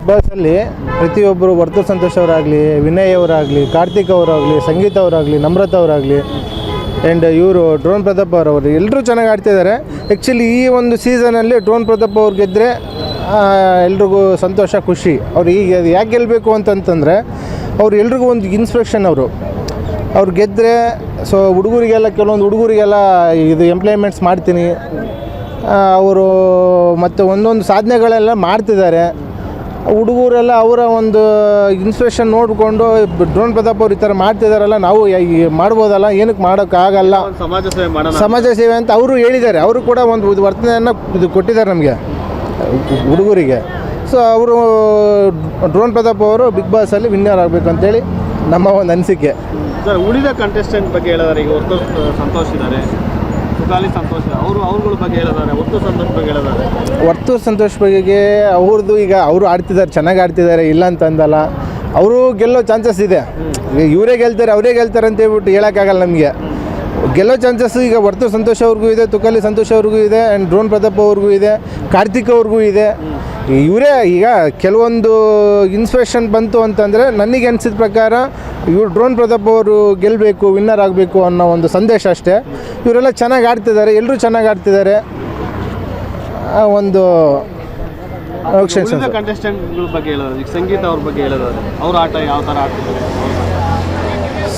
ಬಾಸಲ್ಲಿ ಪ್ರತಿಯೊಬ್ಬರು ವರ್ತು ಸಂತೋಷ್ ಅವರಾಗಲಿ, ವಿನಯ್ ಅವರಾಗಲಿ, ಕಾರ್ತಿಕ್ ಅವರಾಗಲಿ, ಸಂಗೀತ ಅವರಾಗಲಿ, ನಮ್ರತಾ ಅವರಾಗಲಿ ಆ್ಯಂಡ್ ಇವರು ಡ್ರೋನ್ ಪ್ರತಾಪ್ ಅವರವರು ಎಲ್ಲರೂ ಚೆನ್ನಾಗಿ ಆಡ್ತಿದ್ದಾರೆ. ಆ್ಯಕ್ಚುಲಿ ಈ ಒಂದು ಸೀಸನಲ್ಲಿ ಡ್ರೋನ್ ಪ್ರತಾಪ್ ಅವ್ರು ಗೆದ್ದರೆ ಎಲ್ರಿಗೂ ಸಂತೋಷ, ಖುಷಿ. ಅವ್ರು ಈಗ ಯಾಕೆ ಗೆಲ್ಲಬೇಕು ಅಂತಂತಂದರೆ ಅವ್ರು ಎಲ್ರಿಗೂ ಒಂದು ಇನ್ಸ್ಪಿರೇಷನ್. ಅವ್ರು ಗೆದ್ದರೆ ಸೊ ಹುಡುಗರಿಗೆಲ್ಲ, ಕೆಲವೊಂದು ಹುಡುಗರಿಗೆಲ್ಲ ಇದು ಎಂಪ್ಲಾಯ್ಮೆಂಟ್ಸ್ ಮಾಡ್ತೀನಿ ಅವರು, ಮತ್ತು ಒಂದೊಂದು ಸಾಧನೆಗಳೆಲ್ಲ ಮಾಡ್ತಿದ್ದಾರೆ. ಹುಡುಗರೆಲ್ಲ ಅವರ ಒಂದು ಇನ್ಸ್ಪಿರೇಷನ್ ನೋಡಿಕೊಂಡು ಡ್ರೋನ್ ಪ್ರತಾಪ್ ಅವ್ರು ಈ ಥರ ಮಾಡ್ತಿದ್ದಾರಲ್ಲ, ನಾವು ಮಾಡ್ಬೋದಲ್ಲ, ಏನಕ್ಕೆ ಮಾಡೋಕ್ಕಾಗಲ್ಲ, ಸಮಾಜ ಸೇವೆ ಅಂತ ಅವರು ಹೇಳಿದ್ದಾರೆ. ಅವರು ಕೂಡ ಒಂದು ವರ್ತನೆಯನ್ನು ಇದು ಕೊಟ್ಟಿದ್ದಾರೆ ನಮಗೆ ಹುಡುಗರಿಗೆ. ಸೊ ಅವರು ಡ್ರೋನ್ ಪ್ರತಾಪ್ ಅವರು ಬಿಗ್ ಬಾಸಲ್ಲಿ ವಿನ್ನರ್ ಆಗಬೇಕಂತೇಳಿ ನಮ್ಮ ಒಂದು ಅನಿಸಿಕೆ. ಸರ್, ಉಳಿದ ಕಂಟೆಸ್ಟೆಂಟ್ ಬಗ್ಗೆ ಹೇಳಿದಾರೆ. ಈಗ ವರ್ತು ಸಂತೋಷ್ ಇದ್ದಾರೆ, ತುಕಾಲಿ ಸಂತೋಷ್, ಅವ್ರುಗಳ ಬಗ್ಗೆ ಹೇಳಿದ್ದಾರೆ, ವರ್ತು ಸಂತೋಷ್ ಬಗ್ಗೆ ಹೇಳಿದ್ದಾರೆ. ವರ್ತು ಸಂತೋಷ್ ಬಗ್ಗೆ ಅವ್ರದ್ದು ಈಗ ಅವರು ಆಡ್ತಿದ್ದಾರೆ, ಚೆನ್ನಾಗಿ ಆಡ್ತಿದ್ದಾರೆ, ಇಲ್ಲ ಅಂತಂದಲ್ಲ. ಅವರು ಗೆಲ್ಲೋ ಚಾನ್ಸಸ್ ಇದೆ. ಇವರೇ ಗೆಲ್ತಾರೆ, ಅವರೇ ಗೆಲ್ತಾರೆ ಅಂತ ಹೇಳ್ಬಿಟ್ಟು ಹೇಳೋಕ್ಕಾಗಲ್ಲ ನಮಗೆ. ಗೆಲ್ಲೋ ಚಾನ್ಸಸ್ ಈಗ ವರ್ತು ಸಂತೋಷ್ ಅವ್ರಿಗೂ ಇದೆ, ತುಕಾಲಿ ಸಂತೋಷ್ ಅವ್ರಿಗೂ ಇದೆ, ಆ್ಯಂಡ್ ಡ್ರೋನ್ ಪ್ರತಾಪ್ ಅವ್ರಿಗೂ ಇದೆ, ಕಾರ್ತಿಕ್ ಅವ್ರಿಗೂ ಇದೆ. ಇವರೇ ಈಗ ಕೆಲವೊಂದು ಇನ್ಸ್ಪಿರೇಷನ್ ಬಂತು ಅಂತಂದರೆ ನನಗೆ ಅನಿಸಿದ ಪ್ರಕಾರ ಇವ್ರು ಡ್ರೋನ್ ಪ್ರತಾಪ್ ಅವರು ಗೆಲ್ಲಬೇಕು, ವಿನ್ನರ್ ಆಗಬೇಕು ಅನ್ನೋ ಒಂದು ಸಂದೇಶ ಅಷ್ಟೇ. ಇವರೆಲ್ಲ ಚೆನ್ನಾಗಿ ಆಡ್ತಿದ್ದಾರೆ, ಎಲ್ಲರೂ ಚೆನ್ನಾಗಿ ಆಡ್ತಿದ್ದಾರೆ. ಒಂದು ಕಂಟೆಸ್ಟೆಂಟ್ಗಳ ಬಗ್ಗೆ ಹೇಳೋದು, ಈಗ ಸಂಗೀತ ಅವ್ರ ಬಗ್ಗೆ ಹೇಳೋದು, ಅವ್ರ ಆಟ ಯಾವ ಥರ ಆಡ್ತಿದ್ದಾರೆ?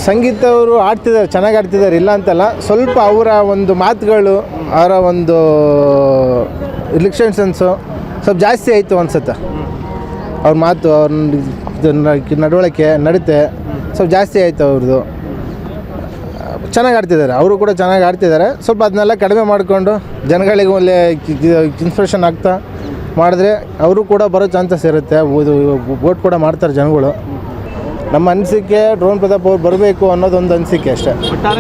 ಸಂಗೀತ ಅವರು ಆಡ್ತಿದ್ದಾರೆ, ಚೆನ್ನಾಗಿ ಆಡ್ತಿದ್ದಾರೆ, ಇಲ್ಲ ಅಂತಲ್ಲ. ಸ್ವಲ್ಪ ಅವರ ಒಂದು ಮಾತುಗಳು, ಅವರ ಒಂದು ರಿಲೆಕ್ಷನ್ಸು ಸ್ವಲ್ಪ ಜಾಸ್ತಿ ಆಯಿತು ಅನ್ಸುತ್ತೆ. ಅವ್ರ ಮಾತು, ಅವ್ರ ನಡವಳಿಕೆ, ನಡತೆ ಸ್ವಲ್ಪ ಜಾಸ್ತಿ ಆಯಿತು ಅವ್ರದ್ದು. ಚೆನ್ನಾಗಿ ಆಡ್ತಿದ್ದಾರೆ, ಅವರು ಕೂಡ ಚೆನ್ನಾಗಿ ಆಡ್ತಿದ್ದಾರೆ. ಸ್ವಲ್ಪ ಅದನ್ನೆಲ್ಲ ಕಡಿಮೆ ಮಾಡಿಕೊಂಡು ಜನಗಳಿಗೆ ಒಳ್ಳೆ ಇನ್ಸ್ಪಿರೇಷನ್ ಆಗ್ತಾ ಮಾಡಿದ್ರೆ ಅವರು ಕೂಡ ಬರೋ ಚಾನ್ಸಸ್ ಇರುತ್ತೆ. ವೋಟ್ ಕೂಡ ಮಾಡ್ತಾರೆ ಜನಗಳು. ನಮ್ಮ ಅನಿಸಿಕೆ ಡ್ರೋನ್ ಪ್ರತಾಪ್ ಅವ್ರು ಬರಬೇಕು ಅನ್ನೋದೊಂದು ಅನಿಸಿಕೆ ಅಷ್ಟೇ.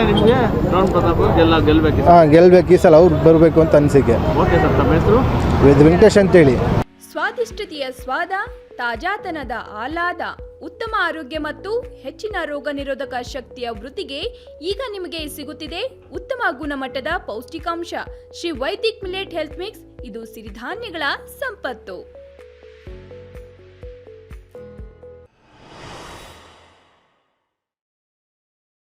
ನಿಮಗೆ ಡ್ರೋನ್ ಪ್ರತಾಪ್ ಗೆಲ್ಲಬೇಕು, ಗೆಲ್ಲಬೇಕು, ಈ ಸಲ ಅವ್ರು ಬರಬೇಕು ಅಂತ ಅನಿಸಿಕೆ. ಓಕೆ ಸರ್, ತಮ್ಮ ಹೆಸರು? ವೆಂಕಟೇಶ್ ಅಂತೇಳಿ. ಸ್ವಾದಿಷ್ಟತೆಯ ಸ್ವಾದ, ತಾಜಾತನದ ಆಹ್ಲಾದ, ಉತ್ತಮ ಆರೋಗ್ಯ ಮತ್ತು ಹೆಚ್ಚಿನ ರೋಗ ನಿರೋಧಕ ಶಕ್ತಿಯ ವೃದ್ಧಿಗೆ ಈಗ ನಿಮಗೆ ಸಿಗುತ್ತಿದೆ ಉತ್ತಮ ಗುಣಮಟ್ಟದ ಪೌಷ್ಟಿಕಾಂಶ. Shri Vaidik millet health mix. ಇದು ಸಿರಿಧಾನ್ಯಗಳ ಸಂಪತ್ತು.